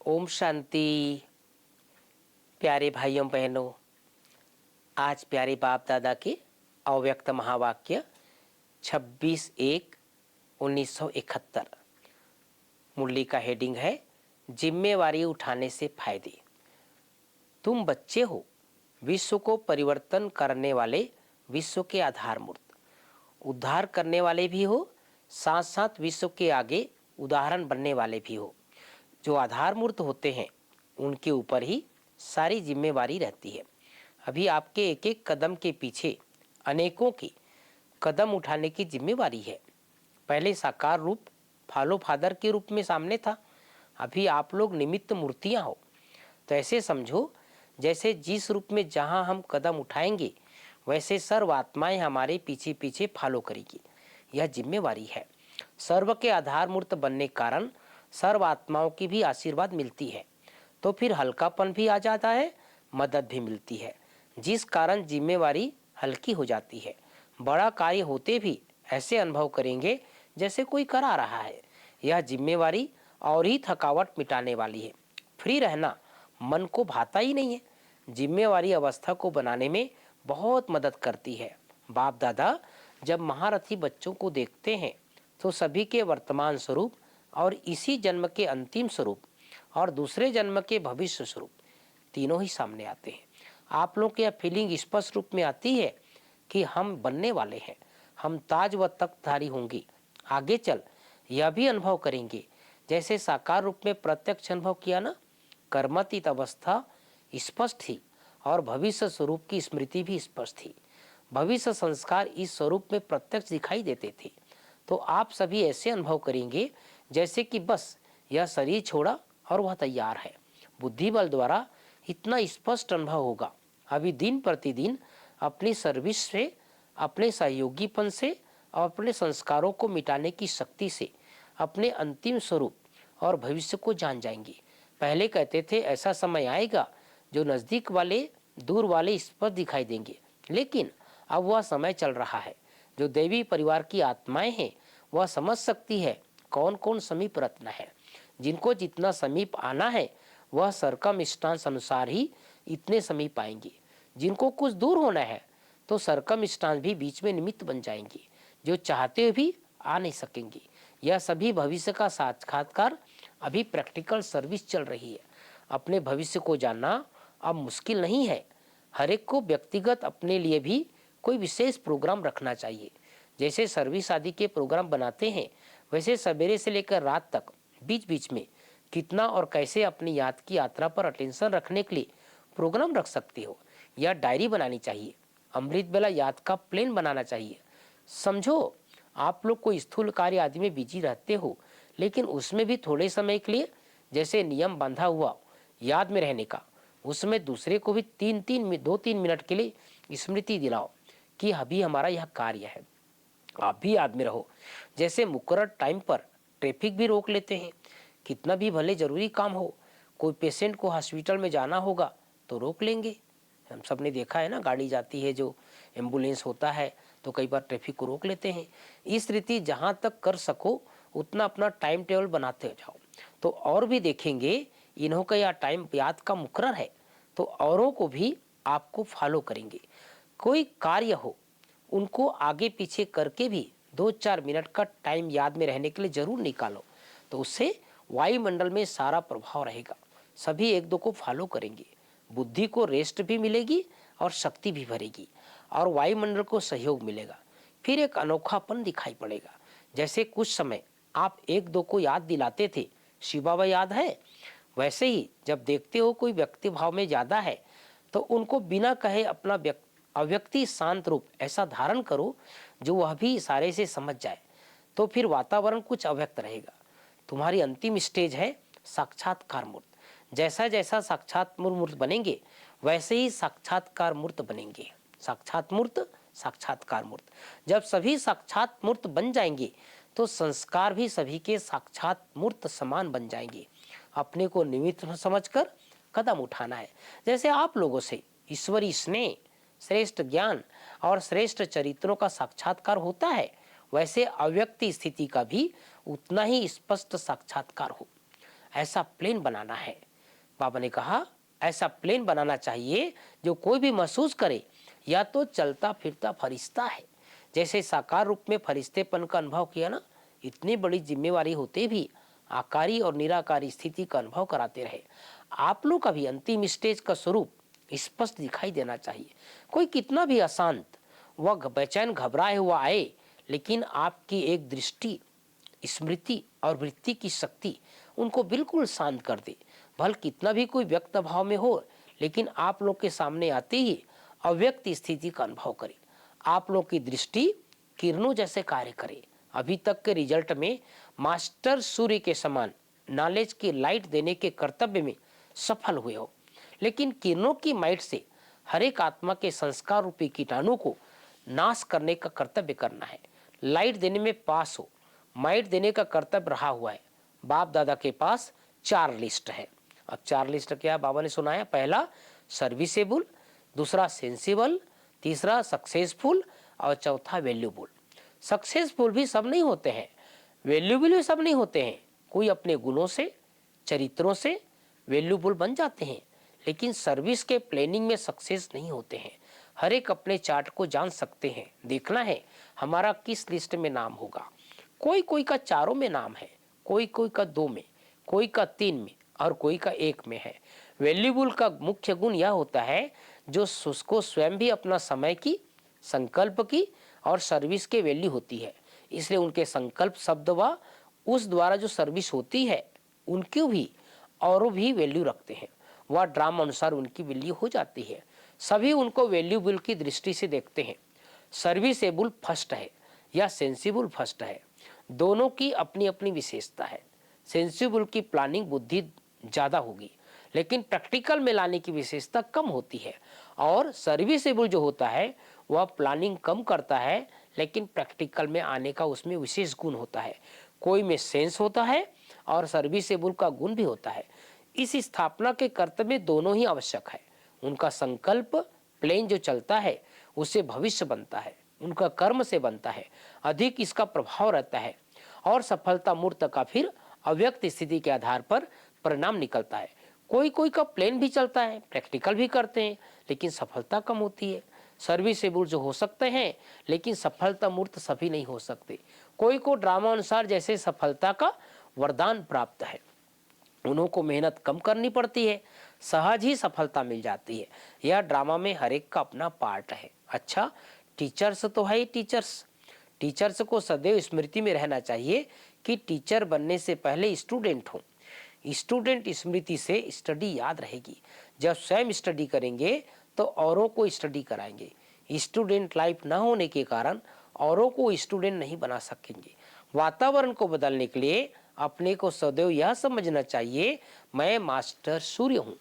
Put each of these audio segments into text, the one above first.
ओम शांति। प्यारे भाइयों बहनों, आज प्यारे बाप दादा के अव्यक्त महावाक्य 26/1/1971 मुरली का हेडिंग है जिम्मेवारी उठाने से फायदे। तुम बच्चे हो, विश्व को परिवर्तन करने वाले, विश्व के आधार मूर्त, उद्धार करने वाले भी हो, साथ साथ विश्व के आगे उदाहरण बनने वाले भी हो। जो आधार मूर्त होते हैं उनके ऊपर ही सारी जिम्मेवारी रहती है। अभी आपके एक एक कदम के पीछे अनेकों की कदम उठाने की जिम्मेवारी है। पहले साकार रूप फॉलो फादर के रूप में सामने था, अभी आप लोग निमित्त मूर्तियां हो। तो ऐसे समझो जैसे जिस रूप में जहां हम कदम उठाएंगे वैसे सर्व आत्माएं हमारे पीछे पीछे फॉलो करेगी। यह जिम्मेवारी है। सर्व के आधार मूर्त बनने के कारण सर्व आत्माओं की भी आशीर्वाद मिलती है, तो फिर हल्कापन भी आ जाता है, मदद भी मिलती है, जिस कारण जिम्मेवारी हल्की हो जाती है। बड़ा कार्य होते भी ऐसे अनुभव करेंगे जैसे कोई करा रहा है। यह जिम्मेवारी और ही थकावट मिटाने वाली है। फ्री रहना मन को भाता ही नहीं है। जिम्मेवारी अवस्था को बनाने में बहुत मदद करती है। बाप दादा जब महारथी बच्चों को देखते हैं तो सभी के वर्तमान स्वरूप और इसी जन्म के अंतिम स्वरूप और दूसरे जन्म के भविष्य स्वरूप तीनों ही सामने आते हैं। आप लोग की यह फीलिंग स्पष्ट रूप में आती है कि हम बनने वाले हैं, हम ताज व तख्तधारी होंगे। आगे चल यह भी अनुभव करेंगे जैसे साकार रूप में प्रत्यक्ष अनुभव किया ना। कर्मातीत अवस्था स्पष्ट थी और भविष्य स्वरूप की स्मृति भी स्पष्ट थी। भविष्य संस्कार इस स्वरूप में प्रत्यक्ष दिखाई देते थे। तो आप सभी ऐसे अनुभव करेंगे जैसे कि बस यह शरीर छोड़ा और वह तैयार है। बुद्धि बल द्वारा इतना स्पष्ट अनुभव होगा। अभी दिन प्रतिदिन अपनी सर्विस से, अपने सहयोगीपन से और अपने संस्कारों को मिटाने की शक्ति से अपने अंतिम स्वरूप और भविष्य को जान जाएंगे। पहले कहते थे ऐसा समय आएगा जो नज़दीक वाले दूर वाले स्पष्ट दिखाई देंगे, लेकिन अब वह समय चल रहा है। जो देवी परिवार की आत्माएं हैं वह समझ सकती है कौन कौन समीप रत्न है। जिनको जितना समीप आना है वह सरकम स्टांस अनुसार ही इतने समीप आएंगे। जिनको कुछ दूर होना है तो सरकम स्टांस भी बीच में निमित्त बन जाएंगे, जो चाहते हुए भी आ नहीं सकेंगे। यह सभी भविष्य का साक्षात्कार अभी प्रैक्टिकल सर्विस चल रही है। अपने भविष्य को जानना अब मुश्किल नहीं है। हर एक को व्यक्तिगत अपने लिए भी कोई विशेष प्रोग्राम रखना चाहिए। जैसे सर्विस आदि के प्रोग्राम बनाते हैं वैसे सवेरे से लेकर रात तक बीच बीच में कितना और कैसे अपनी याद की यात्रा पर अटेंशन रखने के लिए प्रोग्राम रख सकते हो। या डायरी बनानी चाहिए, अमृत बेला याद का प्लान बनाना चाहिए। समझो आप लोग कोई स्थूल कार्य आदि में बिजी रहते हो, लेकिन उसमें भी थोड़े समय के लिए जैसे नियम बांधा हुआ याद में रहने का, उसमें दूसरे को भी 2-3 मिनट के लिए स्मृति दिलाओ कि अभी हमारा यह कार्य है। आप भी याद में रहो। जैसे मुकर्रर टाइम पर ट्रैफिक भी रोक लेते हैं, कितना भी भले जरूरी काम हो, कोई पेशेंट को हॉस्पिटल में जाना होगा तो रोक लेंगे। हम सब ने देखा है ना, गाड़ी जाती है जो एम्बुलेंस होता है तो कई बार ट्रैफिक को रोक लेते हैं। इस रीति जहाँ तक कर सको उतना अपना टाइम टेबल बनाते जाओ। तो और भी देखेंगे इन्हों का यह टाइम याद का मुकर्रर है तो औरों को भी आपको फॉलो करेंगे। कोई कार्य हो उनको आगे पीछे करके भी 2-4 मिनट का टाइम याद में रहने के लिए जरूर निकालो, तो उससे वायुमंडल में सारा प्रभाव रहेगा। सभी एक दो को फॉलो करेंगे, बुद्धि को रेस्ट भी मिलेगी और शक्ति भी भरेगी और वायुमंडल को सहयोग मिलेगा। फिर एक अनोखापन दिखाई पड़ेगा। जैसे कुछ समय आप एक दो को याद दिलाते थे, शिव बाबा याद है, वैसे ही जब देखते हो कोई व्यक्ति भाव में ज्यादा है तो उनको बिना कहे अपना अव्यक्ति शांत रूप ऐसा धारण करो जो वह भी इशारे से समझ जाए, तो फिर वातावरण कुछ अव्यक्त रहेगा। तुम्हारी अंतिम स्टेज है साक्षात्कार मूर्त। जैसा जैसा साक्षात्कार मूर्त बनेंगे वैसे ही साक्षात्कार मूर्त बनेंगे। साक्षात मूर्त, साक्षात्कार मूर्त। जब सभी साक्षात मूर्त बन जाएंगे तो संस्कार भी सभी के साक्षात मूर्त समान बन जाएंगे। अपने को निमित्त समझकर कदम उठाना है। जैसे आप लोगों से ईश्वरी स्नेह, श्रेष्ठ ज्ञान और श्रेष्ठ चरित्रों का साक्षात्कार होता है, वैसे अव्यक्त स्थिति का भी उतना ही स्पष्ट साक्षात्कार हो। ऐसा प्लेन बनाना है। बाबा ने कहा ऐसा प्लेन बनाना चाहिए जो कोई भी महसूस करे या तो चलता फिरता फरिश्ता है। जैसे साकार रूप में फरिश्तेपन का अनुभव किया ना, इतनी बड़ी जिम्मेवारी होते भी आकारी और निराकारी स्थिति का अनुभव कराते रहे। आप लोग का भी अंतिम स्टेज का स्वरूप स्पष्ट दिखाई देना चाहिए। कोई कितना भी अशांत व बेचैन घबराए हुआ आए, लेकिन आपकी एक दृष्टि, स्मृति और वृत्ति की शक्ति उनको बिल्कुल शांत कर दे। भल कितना भी कोई व्यक्त भाव में हो, लेकिन आप लोग के सामने आते ही अव्यक्त स्थिति का अनुभव करे। आप लोग की दृष्टि किरणों जैसे कार्य करे। अभी तक के रिजल्ट में मास्टर सूर्य के समान नॉलेज की लाइट देने के कर्तव्य में सफल हुए हो, लेकिन किरणों की माइट से हर एक आत्मा के संस्कार रूपी कीटाणु को नाश करने का कर्तव्य करना है। लाइट देने में पास हो, माइट देने का कर्तव्य रहा हुआ है। बाप दादा के पास 4 लिस्ट है। अब 4 लिस्ट क्या है बाबा ने सुनाया। पहला सर्विसेबल, दूसरा सेंसिबल, तीसरा सक्सेसफुल और चौथा वैल्यूबल। सक्सेसफुल भी सब नहीं होते हैं, वैल्यूबल भी सब नहीं होते हैं। कोई अपने गुणों से, चरित्रों से वैल्यूबल बन जाते हैं, लेकिन सर्विस के प्लानिंग में सक्सेस नहीं होते हैं। हर एक अपने चार्ट को जान सकते हैं, देखना है हमारा किस लिस्ट में नाम होगा। कोई कोई का 4 में नाम है, कोई कोई का 2 में, कोई का 3 में और कोई का 1 में है। वैल्यूबल का मुख्य गुण यह होता है जो उसको स्वयं भी अपना समय की, संकल्प की और सर्विस के वैल्यू होती है। इसलिए उनके संकल्प शब्द व उस द्वारा जो सर्विस होती है उनकी भी और भी वैल्यू रखते हैं। वह ड्रामा अनुसार उनकी वैल्यू हो जाती है। सभी उनको वैल्यूबल की दृष्टि से देखते हैं। सर्विसेबल फर्स्ट है या सेंसिबल फर्स्ट है, दोनों की अपनी अपनी विशेषता है। सेंसिबल की प्लानिंग बुद्धि ज़्यादा होगी, लेकिन प्रैक्टिकल में लाने की विशेषता कम होती है। और सर्विसेबल जो होता है वह प्लानिंग कम करता है, लेकिन प्रैक्टिकल में आने का उसमें विशेष गुण होता है। कोई में सेंस होता है और सर्विसेबल का गुण भी होता है। इस स्थापना के कर्तव्य में दोनों ही आवश्यक है। उनका संकल्प प्लेन जो चलता है उससे भविष्य बनता है, उनका कर्म से बनता है, अधिक इसका प्रभाव रहता है और सफलता मूर्त का फिर अव्यक्त स्थिति के आधार पर परिणाम निकलता है। कोई कोई का प्लेन भी चलता है, प्रैक्टिकल भी करते हैं, लेकिन सफलता कम होती है। सर्विसेबल जो हो सकते हैं, लेकिन सफलता मूर्त सभी नहीं हो सकते। कोई को ड्रामा अनुसार जैसे सफलता का वरदान प्राप्त है, उन्हों को मेहनत कम करनी पड़ती है, सहज ही सफलता मिल जाती है। यह ड्रामा में हर एक का अपना पार्ट है। अच्छा, टीचर्स तो है ही टीचर्स। टीचर्स को सदैव स्मृति में रहना चाहिए कि टीचर बनने से पहले स्टूडेंट हो। स्टूडेंट स्मृति से स्टडी याद रहेगी। जब स्वयं स्टडी करेंगे तो औरों को स्टडी कराएंगे। स्टूडेंट लाइफ न होने के कारण औरों को स्टूडेंट नहीं बना सकेंगे। वातावरण को बदलने के लिए अपने को सदैव यह समझना चाहिए, मैं मास्टर सूर्य हूँ।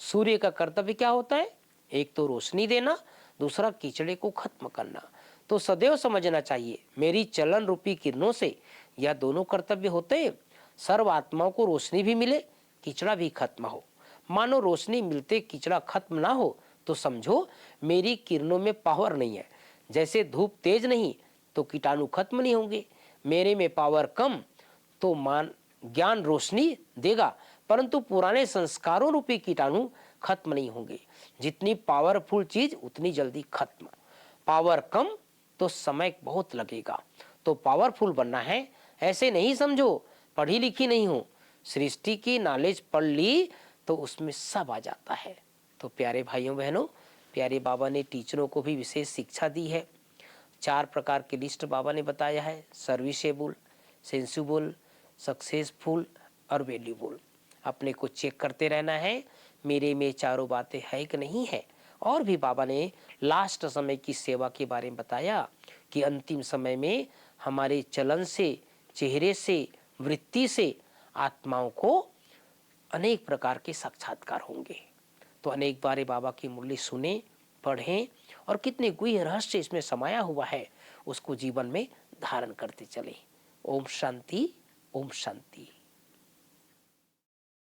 सूर्य का कर्तव्य क्या होता है? एक तो रोशनी देना, दूसरा कीचड़े को खत्म करना। तो सदैव समझना चाहिए मेरी चलन रूपी किरणों से यह दोनों कर्तव्य होते हैं। सर्व आत्माओं को रोशनी भी मिले, कीचड़ा भी खत्म हो। मानो रोशनी मिलते कीचड़ा खत्म ना हो तो समझो मेरी किरणों में पावर नहीं है। जैसे धूप तेज नहीं तो कीटाणु खत्म नहीं होंगे। मेरे में पावर कम तो मान ज्ञान रोशनी देगा, परंतु पुराने संस्कारों रूपी कीटाणु खत्म नहीं होंगे। जितनी पावरफुल चीज उतनी जल्दी खत्म, पावर कम तो समय बहुत लगेगा। तो पावरफुल बनना है, ऐसे नहीं समझो पढ़ी लिखी नहीं हो, सृष्टि की नॉलेज पढ़ ली तो उसमें सब आ जाता है। तो प्यारे भाइयों बहनों, प्यारे बाबा ने टीचरों को भी विशेष शिक्षा दी है। 4 प्रकार की लिस्ट बाबा ने बताया है, सर्विसेबल, सेंसिबल, सक्सेसफुल और वैल्यूबल। अपने को चेक करते रहना है मेरे में चारों बातें है कि नहीं है। और भी बाबा ने लास्ट समय की सेवा के बारे में बताया कि अंतिम समय में हमारे चलन से, चेहरे से, वृत्ति से आत्माओं को अनेक प्रकार के साक्षात्कार होंगे। तो अनेक बार बाबा की मुरली सुने, पढ़ें और कितने गुह्य रहस्य इसमें समाया हुआ है उसको जीवन में धारण करते चले। ओम शांति, ओम शांति।